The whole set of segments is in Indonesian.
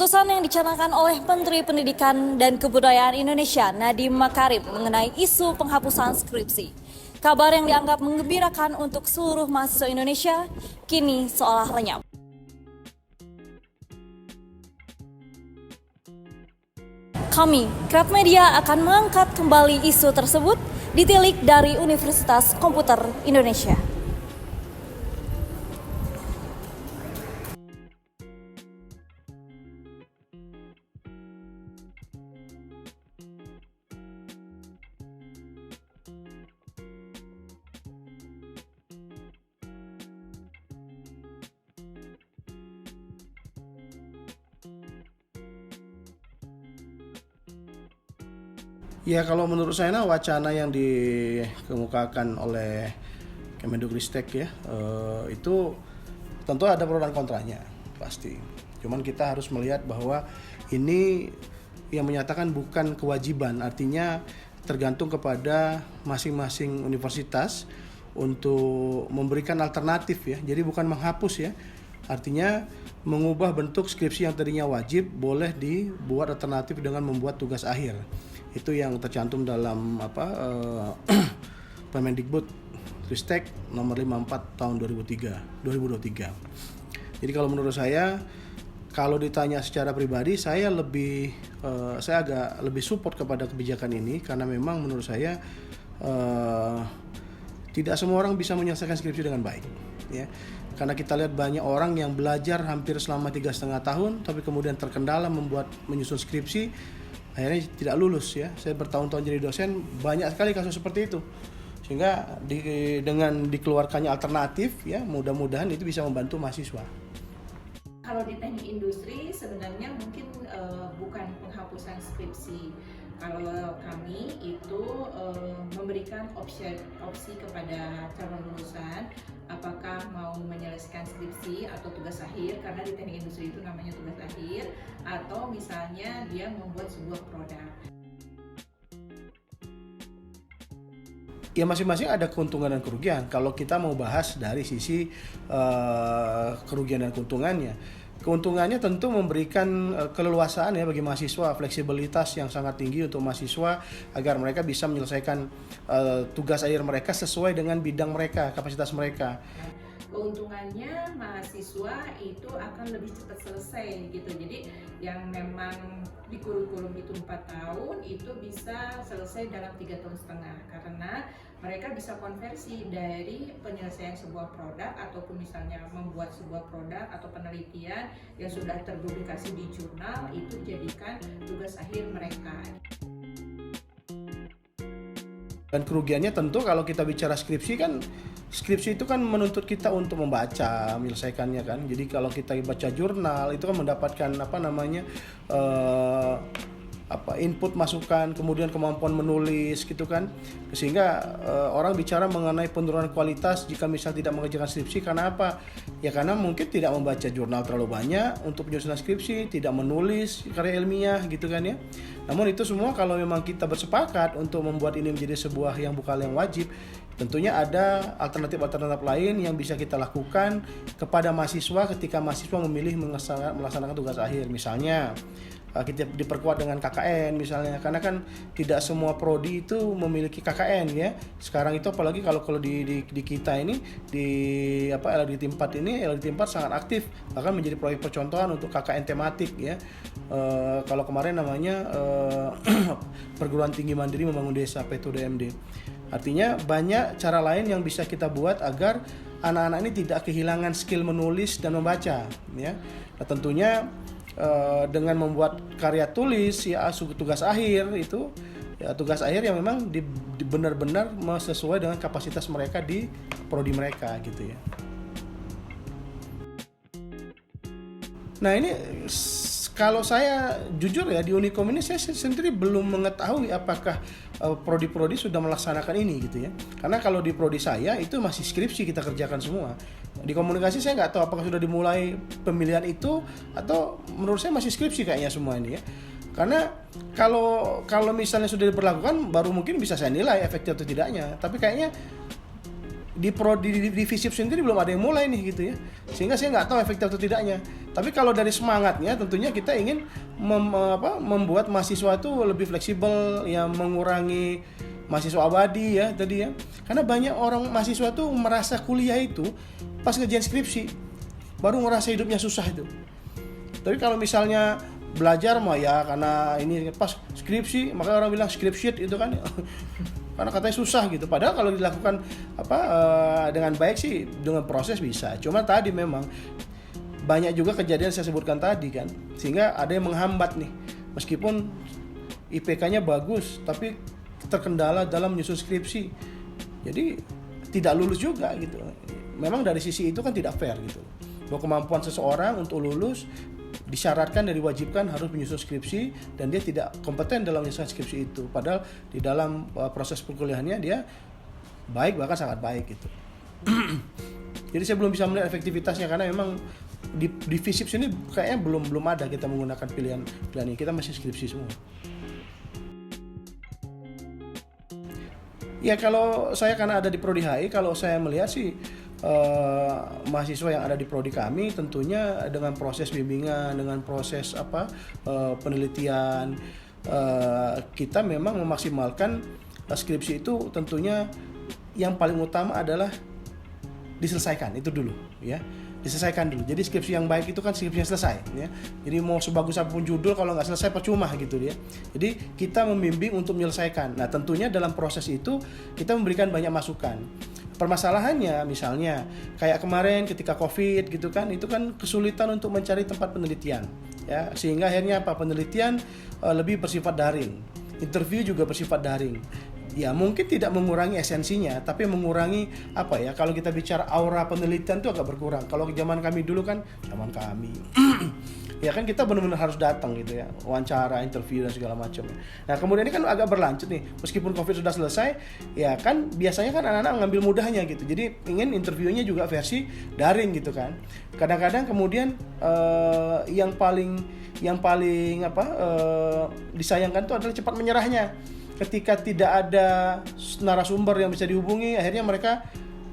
Keputusan yang dicanangkan oleh Menteri Pendidikan dan Kebudayaan Indonesia Nadiem Makarim mengenai isu penghapusan skripsi. Kabar yang dianggap menggembirakan untuk seluruh mahasiswa Indonesia kini seolah lenyap. Kami, Krab Media akan mengangkat kembali isu tersebut ditilik dari Universitas Komputer Indonesia. Ya, kalau menurut saya wacana yang dikemukakan oleh Kemendikbudristek ya, itu tentu ada pro dan kontranya pasti. Cuman kita harus melihat bahwa ini yang menyatakan bukan kewajiban, artinya tergantung kepada masing-masing universitas untuk memberikan alternatif ya. Jadi bukan menghapus ya. Artinya mengubah bentuk skripsi yang tadinya wajib boleh dibuat alternatif dengan membuat tugas akhir. Itu yang tercantum dalam Permendikbudristek nomor 54 tahun 2023. Jadi kalau menurut saya, kalau ditanya secara pribadi, saya agak lebih support kepada kebijakan ini karena memang menurut saya tidak semua orang bisa menyelesaikan skripsi dengan baik ya. Karena kita lihat banyak orang yang belajar hampir selama 3,5 tahun tapi kemudian terkendala menyusun skripsi, akhirnya tidak lulus ya. Saya bertahun-tahun jadi dosen, banyak sekali kasus seperti itu. Sehingga dengan dikeluarkannya alternatif ya, mudah-mudahan itu bisa membantu mahasiswa. Kalau di teknik industri sebenarnya mungkin bukan penghapusan skripsi. Kalau kami itu memberikan opsi kepada calon lulusan apakah mau menyelesaikan skripsi atau tugas akhir, karena di teknik industri itu namanya tugas akhir, atau misalnya dia membuat sebuah produk. Ya, masing-masing ada keuntungan dan kerugian. Kalau kita mau bahas dari sisi kerugian dan keuntungannya, keuntungannya tentu memberikan keleluasaan ya bagi mahasiswa, fleksibilitas yang sangat tinggi untuk mahasiswa agar mereka bisa menyelesaikan tugas akhir mereka sesuai dengan bidang mereka, kapasitas mereka. Keuntungannya mahasiswa itu akan lebih cepat selesai gitu. Jadi yang memang di kurikulum itu 4 tahun itu bisa selesai dalam 3,5 tahun karena mereka bisa konversi dari penyelesaian sebuah produk ataupun misalnya membuat sebuah produk atau penelitian yang sudah terpublikasi di jurnal itu dijadikan tugas akhir mereka. Dan kerugiannya tentu kalau kita bicara skripsi itu kan menuntut kita untuk membaca, menyelesaikannya kan. Jadi kalau kita baca jurnal itu kan mendapatkan input masukan, kemudian kemampuan menulis gitu kan. Sehingga orang bicara mengenai penurunan kualitas jika misal tidak mengerjakan skripsi karena apa? Ya karena mungkin tidak membaca jurnal terlalu banyak untuk penyusunan skripsi, tidak menulis karya ilmiah gitu kan ya. Namun itu semua kalau memang kita bersepakat untuk membuat ini menjadi sebuah yang bukan yang wajib, tentunya ada alternatif-alternatif lain yang bisa kita lakukan kepada mahasiswa ketika mahasiswa memilih melaksanakan tugas akhir. Misalnya kita diperkuat dengan KKN misalnya, karena kan tidak semua prodi itu memiliki KKN ya. Sekarang itu apalagi kalau di kita ini di LDT 4 ini, LDT 4 sangat aktif bahkan menjadi proyek percontohan untuk KKN tematik ya. Kalau kemarin namanya Perguruan Tinggi Mandiri Membangun Desa P2DMD. Artinya banyak cara lain yang bisa kita buat agar anak-anak ini tidak kehilangan skill menulis dan membaca ya. Nah, tentunya dengan membuat karya tulis ya tugas akhir itu ya tugas akhir yang memang benar-benar sesuai dengan kapasitas mereka di prodi mereka gitu ya. Nah ini kalau saya jujur ya di Unikom ini saya sendiri belum mengetahui apakah prodi-prodi sudah melaksanakan ini gitu ya. Karena kalau di prodi saya itu masih skripsi kita kerjakan semua. Di komunikasi saya nggak tahu apakah sudah dimulai pemilihan itu atau menurut saya masih skripsi kayaknya semua ini ya. Karena kalau misalnya sudah diberlakukan baru mungkin bisa saya nilai efektif atau tidaknya. Tapi kayaknya di FISIP sendiri belum ada yang mulai nih gitu ya, sehingga saya nggak tahu efektif atau tidaknya. Tapi kalau dari semangatnya tentunya kita ingin membuat mahasiswa itu lebih fleksibel, ya mengurangi mahasiswa abadi ya tadi ya, karena banyak orang mahasiswa tuh merasa kuliah itu pas ngerjain skripsi baru ngerasa hidupnya susah itu. Tapi kalau misalnya belajar mah ya karena ini pas skripsi, maka orang bilang skripsi itu kan karena katanya susah gitu. Padahal kalau dilakukan dengan baik sih dengan proses bisa. Cuma tadi memang banyak juga kejadian saya sebutkan tadi kan, sehingga ada yang menghambat nih. Meskipun IPK-nya bagus, tapi terkendala dalam menyusun skripsi. Jadi tidak lulus juga gitu. Memang dari sisi itu kan tidak fair gitu. Bahwa kemampuan seseorang untuk lulus disyaratkan dan diwajibkan harus menyusun skripsi, dan dia tidak kompeten dalam menyusun skripsi itu. Padahal di dalam proses perkuliahannya dia baik, bahkan sangat baik gitu. Jadi saya belum bisa melihat efektivitasnya karena memang di FISIP sini kayaknya belum ada kita menggunakan pilihan ini. Kita masih skripsi semua. Ya kalau saya karena ada di Prodi HI, kalau saya melihat sih mahasiswa yang ada di prodi kami tentunya dengan proses bimbingan, dengan proses penelitian, kita memang memaksimalkan skripsi itu. Tentunya yang paling utama adalah diselesaikan itu dulu ya, diselesaikan dulu. Jadi skripsi yang baik itu kan skripsi yang selesai ya. Jadi mau sebagus apapun judul kalau nggak selesai percuma gitu ya. Jadi kita membimbing untuk menyelesaikan. Nah tentunya dalam proses itu kita memberikan banyak masukan. Permasalahannya misalnya kayak kemarin ketika COVID gitu kan, itu kan kesulitan untuk mencari tempat penelitian ya, sehingga akhirnya penelitian lebih bersifat daring, interview juga bersifat daring. Ya mungkin tidak mengurangi esensinya, tapi mengurangi kalau kita bicara aura penelitian itu agak berkurang. Kalau zaman kami dulu kan, ya kan kita benar-benar harus datang gitu ya, wawancara, interview dan segala macam. Nah kemudian ini kan agak berlanjut nih, meskipun COVID sudah selesai, ya kan biasanya kan anak-anak ngambil mudahnya gitu. Jadi ingin interviewnya juga versi daring gitu kan. Kadang-kadang kemudian yang paling disayangkan itu adalah cepat menyerahnya. Ketika tidak ada narasumber yang bisa dihubungi, akhirnya mereka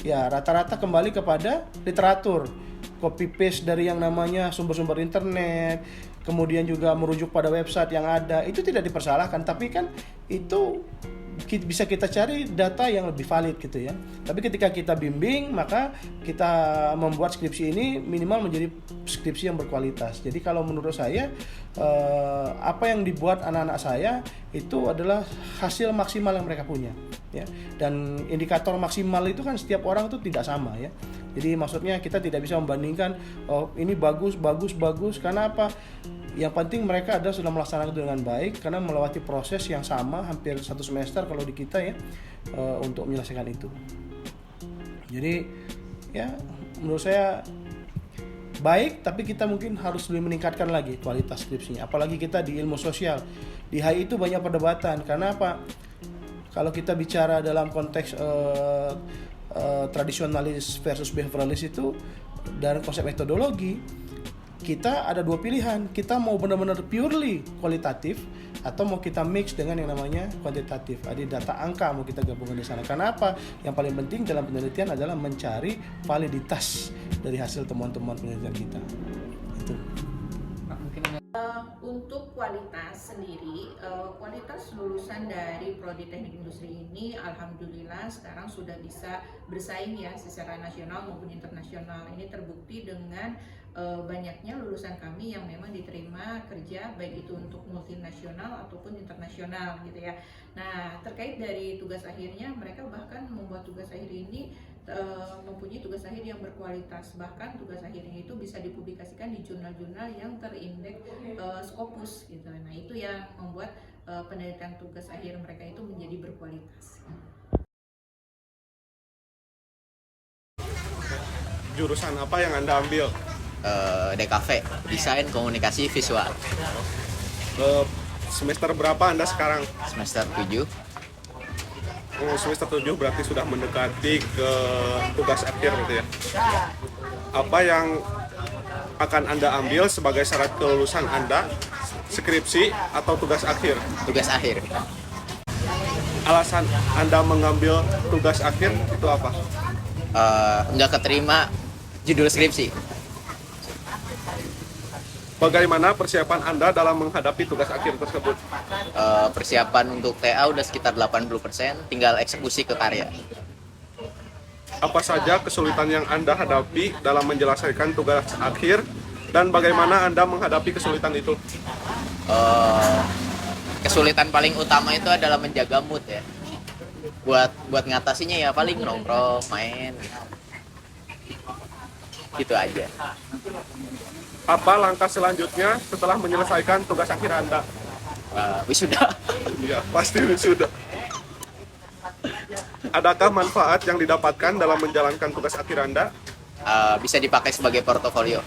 ya rata-rata kembali kepada literatur, copy paste dari yang namanya sumber-sumber internet, kemudian juga merujuk pada website yang ada. Itu tidak dipersalahkan, tapi kan itu bisa kita cari data yang lebih valid gitu ya. Tapi ketika kita bimbing, maka kita membuat skripsi ini minimal menjadi skripsi yang berkualitas. Jadi kalau menurut saya apa yang dibuat anak-anak saya itu adalah hasil maksimal yang mereka punya ya. Dan indikator maksimal itu kan setiap orang itu tidak sama ya. Jadi maksudnya kita tidak bisa membandingkan ini bagus karena apa? Yang penting mereka sudah melaksanakan itu dengan baik karena melewati proses yang sama hampir 1 semester kalau di kita ya, untuk menyelesaikan itu. Jadi ya menurut saya baik, tapi kita mungkin harus lebih meningkatkan lagi kualitas skripsinya. Apalagi kita di ilmu sosial, di HI itu banyak perdebatan. Karena apa? Kalau kita bicara dalam konteks tradisionalis versus behavioralis itu dari konsep metodologi, kita ada 2 pilihan. Kita mau benar-benar purely kualitatif atau mau kita mix dengan yang namanya kuantitatif. Ada data angka mau kita gabungkan di sana. Karena apa? Yang paling penting dalam penelitian adalah mencari validitas dari hasil temuan-temuan penelitian kita. Itu. Untuk kualitas sendiri, kualitas lulusan dari Prodi Teknik Industri ini alhamdulillah sekarang sudah bisa bersaing ya secara nasional maupun internasional. Ini terbukti dengan banyaknya lulusan kami yang memang diterima kerja baik itu untuk multinasional ataupun internasional gitu ya. Nah terkait dari tugas akhirnya, mereka bahkan membuat tugas akhir ini mempunyai tugas akhir yang berkualitas, bahkan tugas akhirnya itu bisa dipublikasikan di jurnal-jurnal yang terindeks Scopus gitu. Nah itu yang membuat penelitian tugas akhir mereka itu menjadi berkualitas. Jurusan apa yang Anda ambil? DKV, Desain Komunikasi Visual. Semester berapa Anda sekarang? Semester 7. Semester 7 berarti sudah mendekati ke tugas akhir gitu ya. Apa yang akan Anda ambil sebagai syarat kelulusan Anda? Skripsi atau tugas akhir? Tugas akhir. Alasan Anda mengambil tugas akhir itu apa? Nggak keterima judul skripsi. Bagaimana persiapan Anda dalam menghadapi tugas akhir tersebut? Persiapan untuk TA udah sekitar 80%, tinggal eksekusi ke karya. Apa saja kesulitan yang Anda hadapi dalam menjelaskan tugas akhir dan bagaimana Anda menghadapi kesulitan itu? Kesulitan paling utama itu adalah menjaga mood ya. Buat ngatasinya ya paling nongkrong, main. Gitu aja. Apa langkah selanjutnya setelah menyelesaikan tugas akhir Anda? Wisuda. Ya, pasti sudah. Adakah manfaat yang didapatkan dalam menjalankan tugas akhir Anda? Bisa dipakai sebagai portofolio.